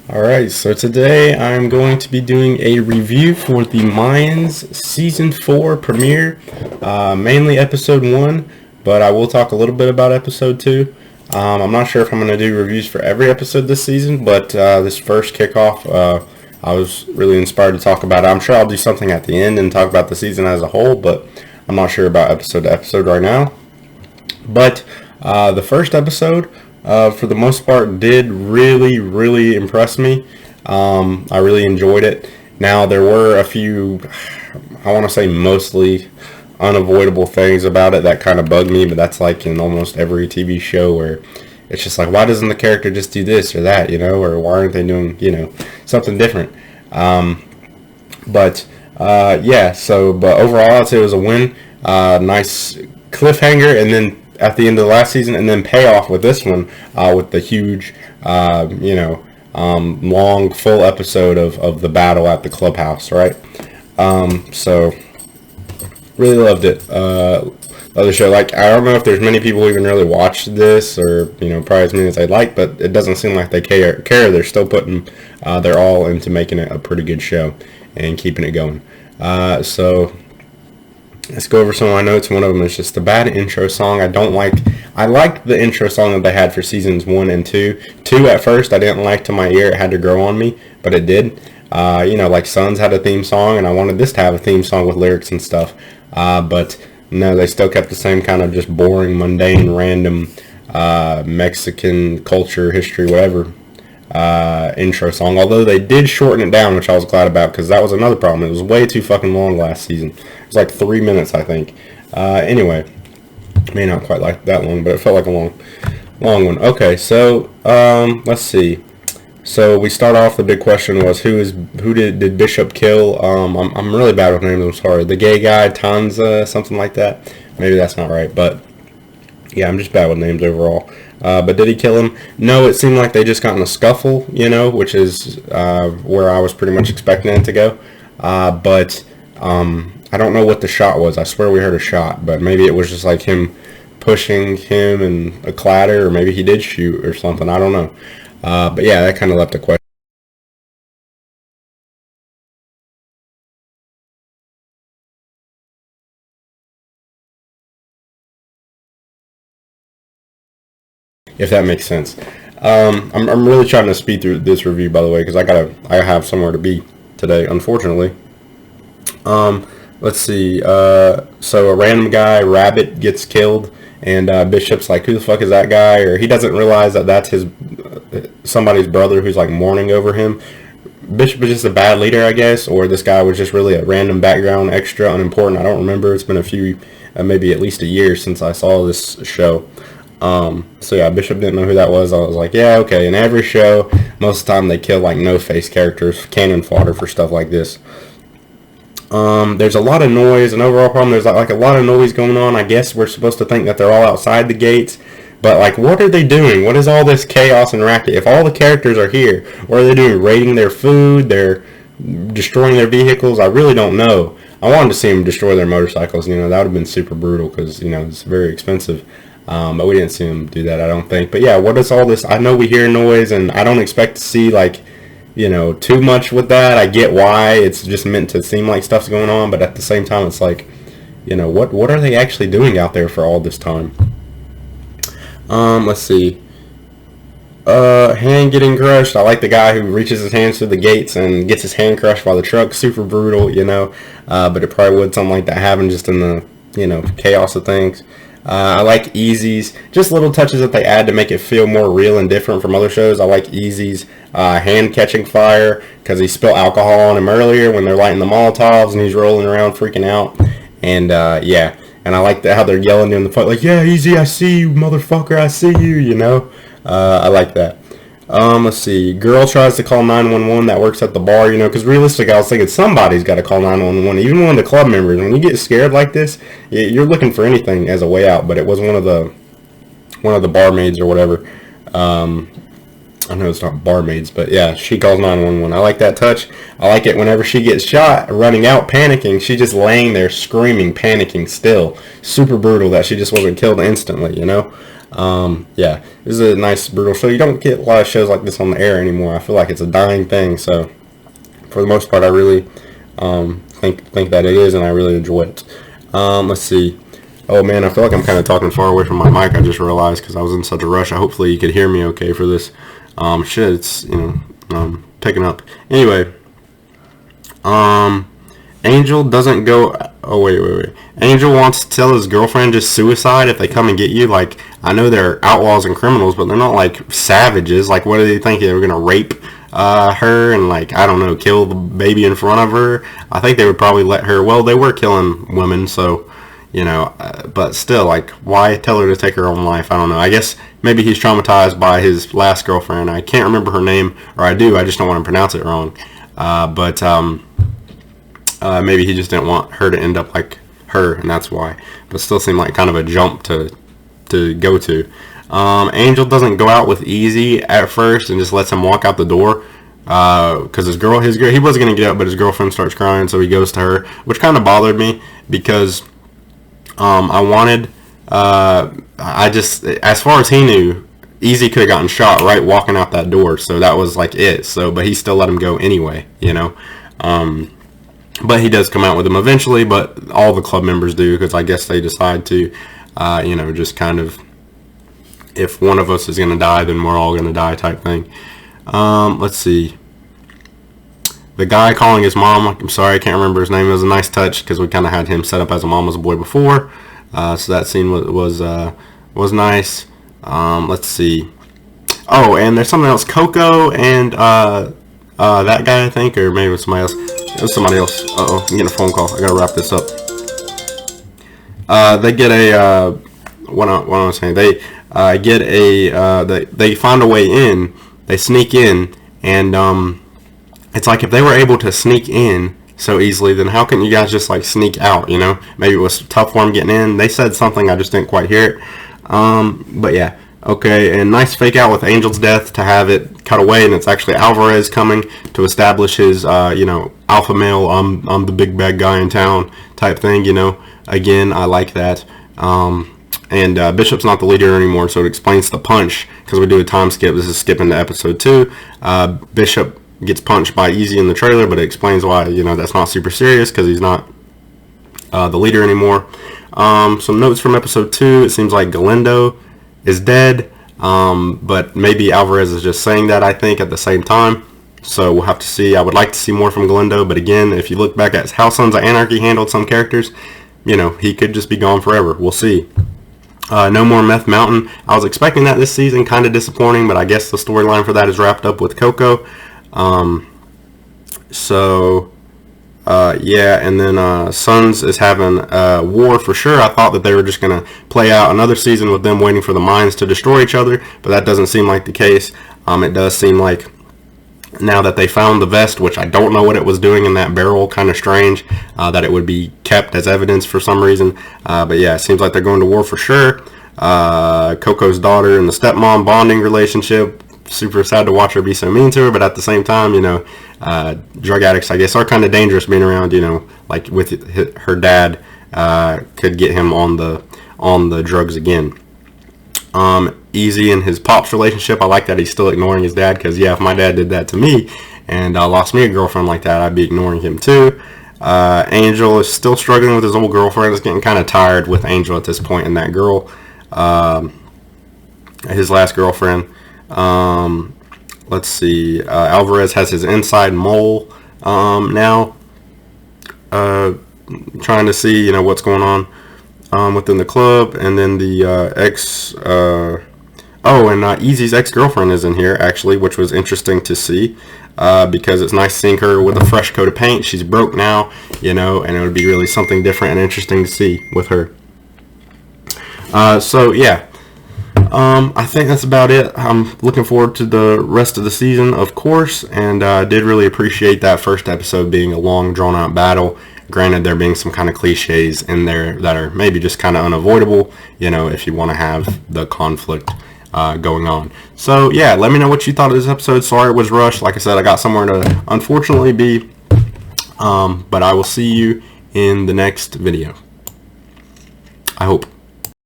Alright, so today I'm going to be doing a review for the Mayans Season 4 premiere, mainly Episode 1, but I will talk a little bit about Episode 2. I'm not sure if I'm going to do reviews for every episode this season, but this first kickoff, I was really inspired to talk about it. I'm sure I'll do something at the end and talk about the season as a whole, but I'm not sure about episode to episode right now. But the first episode, for the most part, did really impress me. I really enjoyed it. Now, there were a few, I want to say mostly unavoidable things about it that kind of bugged me, but that's like in almost every TV show where it's just like, why doesn't the character just do this or that, or why aren't they doing, something different? But overall, I'd say it was a win. Nice cliffhanger, and then at the end of the last season, and then payoff with this one, with the huge, long, full episode of the battle at the clubhouse, right? So, really loved it. Other show, like, I don't know if there's many people who even really watch this, or, probably as many as I'd like, but it doesn't seem like they care. They're still putting their all into making it a pretty good show and keeping it going. So let's go over some of my notes. One of them is just a bad intro song. I liked the intro song that they had for seasons 1 and 2. 2 at first I didn't like to my ear. It had to grow on me, but it did. Like Sons had a theme song, and I wanted this to have a theme song with lyrics and stuff. But no, they still kept the same kind of just boring, mundane, random Mexican culture, history, whatever intro song. Although they did shorten it down, which I was glad about, because that was another problem. It was way too fucking long last season. It was like 3 minutes, I think. Anyway, may not quite like that long, but it felt like a long one. Okay, so let's see. So we start off. The big question was who did Bishop kill? I'm really bad with names. I'm sorry. The gay guy, Tanza, something like that. Maybe that's not right, but yeah, I'm just bad with names overall. But did he kill him? No, it seemed like they just got in a scuffle, which is where I was pretty much expecting it to go. But I don't know what the shot was. I swear we heard a shot, but maybe it was just like him pushing him in a clatter, or maybe he did shoot or something. I don't know. But yeah, that kind of left a question. If that makes sense. I'm really trying to speed through this review, by the way, because I have somewhere to be today, unfortunately. Let's see. So a random guy, Rabbit, gets killed, and Bishop's like, who the fuck is that guy? Or he doesn't realize that that's somebody's brother who's like mourning over him. Bishop is just a bad leader, I guess, or this guy was just really a random background extra, unimportant. I don't remember. It's been a few, maybe at least a year since I saw this show. So yeah, Bishop didn't know who that was. I was like, yeah, okay. In every show, most of the time they kill like no-face characters, cannon fodder for stuff like this. There's a lot of noise, an overall problem. There's like a lot of noise going on. I guess we're supposed to think that they're all outside the gates, but like, what are they doing? What is all this chaos and racket? If all the characters are here, what are they doing? Raiding their food? They're destroying their vehicles? I really don't know. I wanted to see them destroy their motorcycles. That would have been super brutal because it's very expensive. But we didn't see them do that, I don't think. But yeah, what is all this? I know we hear noise, and I don't expect to see like, too much with that. I get why it's just meant to seem like stuff's going on, but at the same time, it's like, what are they actually doing out there for all this time? Let's see. Hand getting crushed. I like the guy who reaches his hands through the gates and gets his hand crushed by the truck. Super brutal, but it probably would something like that happen just in the, chaos of things. I like Easy's, just little touches that they add to make it feel more real and different from other shows. I like Easy's hand catching fire, because he spilled alcohol on him earlier when they're lighting the Molotovs and he's rolling around freaking out. And yeah, and I like how they're yelling in the fight, like, yeah, Easy, I see you, motherfucker, I see you, I like that. Let's see. Girl tries to call 911 that works at the bar, because realistically, I was thinking somebody's got to call 911. Even one of the club members, when you get scared like this, you're looking for anything as a way out. But it was one of the barmaids or whatever. I know it's not barmaids, but yeah, she calls 911. I like that touch. I like it whenever she gets shot, running out, panicking. She's just laying there screaming, panicking still. Super brutal that she just wasn't killed instantly, Yeah, this is a nice, brutal show. You don't get a lot of shows like this on the air anymore. I feel like it's a dying thing. So, for the most part, I really think that it is, and I really enjoy it. Let's see. Oh man, I feel like I'm kind of talking far away from my mic. I just realized because I was in such a rush. Hopefully you could hear me okay for this. Shit, it's picking up. Anyway, Angel doesn't go. Oh wait. Angel wants to tell his girlfriend just suicide if they come and get you. Like, I know they're outlaws and criminals, but they're not like savages. Like, what do they think? They were gonna rape her and, like, I don't know, kill the baby in front of her? I think they would probably let her. Well, they were killing women, so but still, like, why tell her to take her own life? I don't know. I guess maybe he's traumatized by his last girlfriend. I can't remember her name, or I do. I just don't want to pronounce it wrong. Maybe he just didn't want her to end up like her, and that's why. But still seemed like kind of a jump to go to. Angel doesn't go out with Easy at first and just lets him walk out the door because he wasn't going to get up, but his girlfriend starts crying, so he goes to her, which kind of bothered me because I wanted, as far as he knew, Easy could have gotten shot right walking out that door, so that was like it. So, but he still let him go anyway, But he does come out with him eventually, but all the club members do, because I guess they decide to, just kind of, if one of us is going to die, then we're all going to die type thing. Let's see. The guy calling his mom, I'm sorry, I can't remember his name. It was a nice touch, because we kind of had him set up as a mama's boy before. So that scene was nice. Let's see. Oh, and there's something else. Coco and that guy, I think, or maybe it was somebody else. It was somebody else. Uh-oh, I'm getting a phone call. I gotta wrap this up. They get a, what am I saying? They get a, they find a way in. They sneak in, and it's like if they were able to sneak in so easily, then how can you guys just like sneak out, Maybe it was tough for them getting in. They said something, I just didn't quite hear it. But yeah. Okay, and nice fake out with Angel's death to have it cut away, and it's actually Alvarez coming to establish his, alpha male, I'm the big bad guy in town type thing, Again, I like that. And Bishop's not the leader anymore, so it explains the punch, because we do a time skip. This is skipping to episode 2. Bishop gets punched by Easy in the trailer, but it explains why, that's not super serious, because he's not the leader anymore. Some notes from episode 2. It seems like Galindo is dead, but maybe Alvarez is just saying that, I think, at the same time. So we'll have to see. I would like to see more from Galindo, but again, if you look back at how Sons of Anarchy handled some characters, he could just be gone forever. We'll see. No more Meth Mountain. I was expecting that this season, kind of disappointing, but I guess the storyline for that is wrapped up with Coco. Yeah, and then Sons is having war for sure. I thought that they were just going to play out another season with them waiting for the mines to destroy each other, but that doesn't seem like the case. It does seem like now that they found the vest, which I don't know what it was doing in that barrel, kind of strange that it would be kept as evidence for some reason. But yeah, it seems like they're going to war for sure. Coco's daughter and the stepmom bonding relationship. Super sad to watch her be so mean to her, but at the same time, drug addicts, I guess, are kind of dangerous being around, like with her dad could get him on the drugs again. Easy and his Pops relationship, I like that he's still ignoring his dad, because yeah, if my dad did that to me and lost me a girlfriend like that, I'd be ignoring him too. Angel is still struggling with his old girlfriend. Is getting kind of tired with Angel at this point, and that girl, his last girlfriend. Let's see. Alvarez has his inside mole now, trying to see what's going on within the club, and then the Easy's ex-girlfriend is in here actually, which was interesting to see. Because it's nice seeing her with a fresh coat of paint. She's broke now, and it would be really something different and interesting to see with her. So yeah, I think that's about it. I'm looking forward to the rest of the season, of course, and did really appreciate that first episode being a long, drawn-out battle. Granted, there being some kind of cliches in there that are maybe just kind of unavoidable, if you want to have the conflict going on. So yeah, let me know what you thought of this episode. Sorry it was rushed. Like I said, I got somewhere to unfortunately be, but I will see you in the next video, I hope.